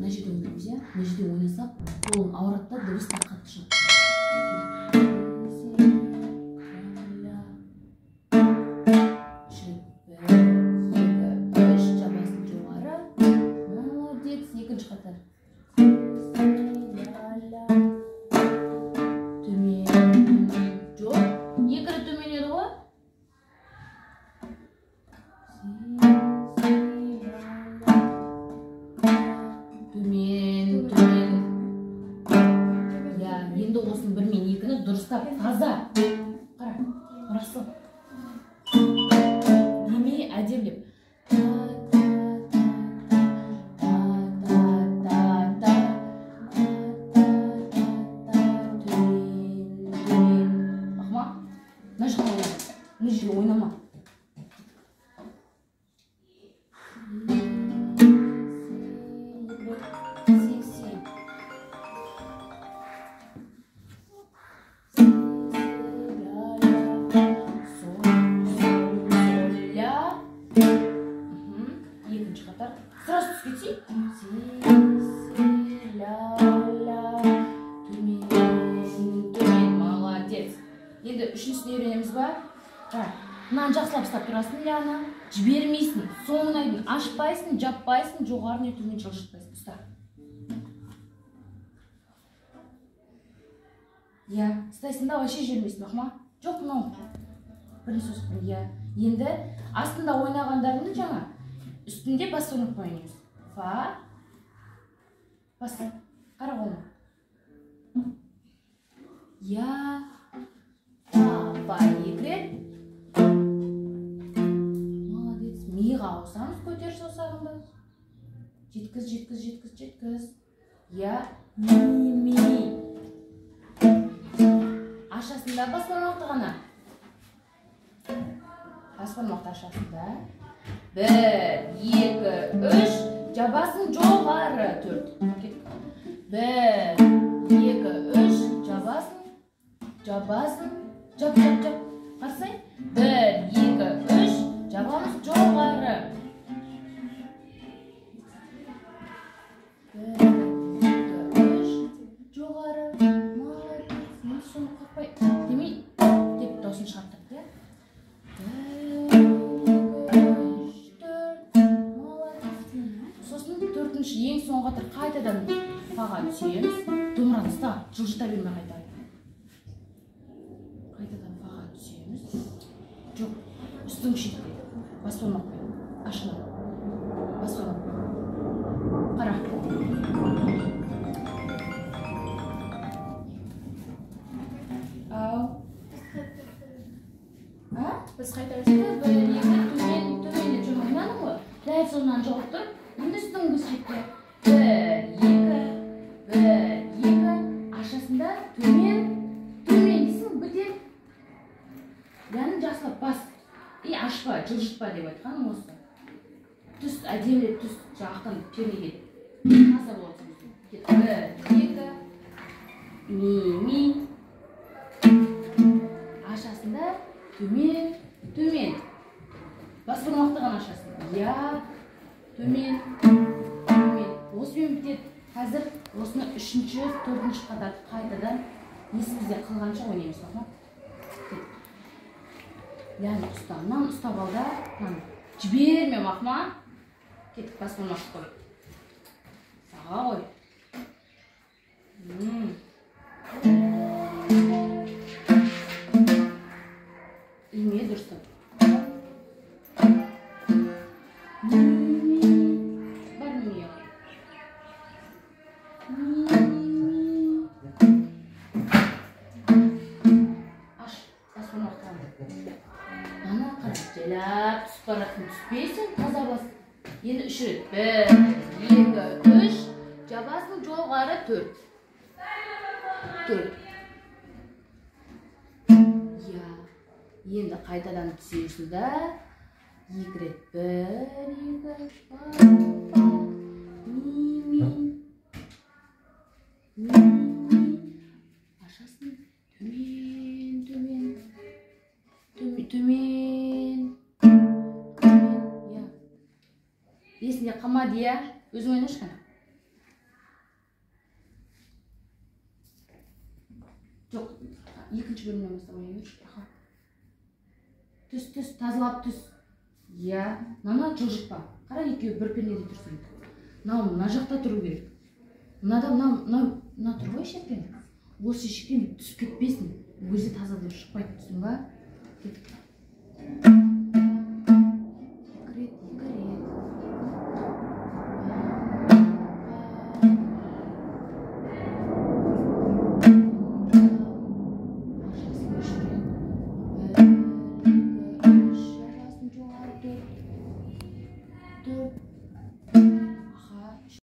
Мына жерде ойнаймыз, иә? Мына жерде ойнасақ, қолым ауырады да, дыбыс та қатты шығады. Жабасын жоғары. Молодец, екінші қатар. Төмен. Жоқ. Екі рет төмен еді ғой? Төмен. Енді осының бір мен екіні дұрыстап, таза. Қара, ұрасың. Демей, әдемлеп. Мына жерде ойнама. Екінші қатар. Сразу түсіп кетсей. Төмен. Молодец. Енді үшіншісін үйренеміз ба? Мынаны жақсылап ұстап тұрасың, Ляна. Жібермейсің, соңына дейін ашпайсың, жаппайсың, жоғары не төмен жылжытпайсың. Ұста. Ұстайсың да, вообще жібермейсің, бақма. Жоқ, мынау. Бірін созып. Енді астында ойнағандарыңды жаңа үстінде бас ойнап ойнаймыз. Фа. Баса. Қара қолым. Фа, екі рет. Миға ауысамыз, көтер саусағыңды. Жеткіз. Ми. Ашасында бас бармақты ғана. Бас бармақты ашасында. 1, 2, 3. Жабасын жоғары. 4. 1, 2, 3. Жабасын. Жап. Қарсай. 1, 2, 3. Жабамыз жоғары. 1, 2, 3. Жоғары. Молодец. Мен соны қорқпай. Демей. Деп даусын шығарттық, де? 1, 2, 3, 4. Молодец. Сосын төртінші ең соңғы қатар қайтадан фаға түсеміз. Домыраны ұста. Жылжыта бермей қайтадан. Қайтадан фаға түсеміз. Жоқ. Үстің шетке. Бас болмақ. Ашына. Бас болмақ. Қара. Ау. Біз қайтарыз ба? Төмен жүрмей ойнаның ғой. Дәл соңынан жоғып тұр. Енді үстің біз шетке. 1, 2. Ашасында төмен дейсің, бітер. Яның жақсылап бас. Ашпа, жылжытпа деп айтқаным осы. Түс, әдемі түс, жақтан пернеге. Таза болады. 1, 2. Ми. Ашасында төмен. Бас бұрмақтыған ашасында. Төмен. Осымен бітеді. Қазір осыны үшінші, төртінші қатар қайтадан есімізде қылғанша ойнаймыз. Яғни ұстамнан ұстап алда, жіберме мақма. Кетіп бас болмақ қой. Саға қой. Илме дұрыстап. Бар мие. Аш, бас болмақ қанды. Ана қарап, желап, түсіп баратын түспейсің, таза бас. Енді 3 рет. 1, 2, 3. Жабасын жоғары 4. Енді қайтадан түсесің да. 2 рет. 1, 2, ми. Ашасын. Төмен. Есінде қалмады, иә? Өзің ойнашы қана. Жоқ, екінші бөлімнен бастап ойнай берші. Түс, тазалап түс. Иә, мына жылжытпа. Қара, екеуі бір пернеде тұрсын. Мына жақта тұру керек. Мына тұр ғой шеркен. Осы шектен түсіп кетпесін. Өзі таза деп шықпайды, түсің ба?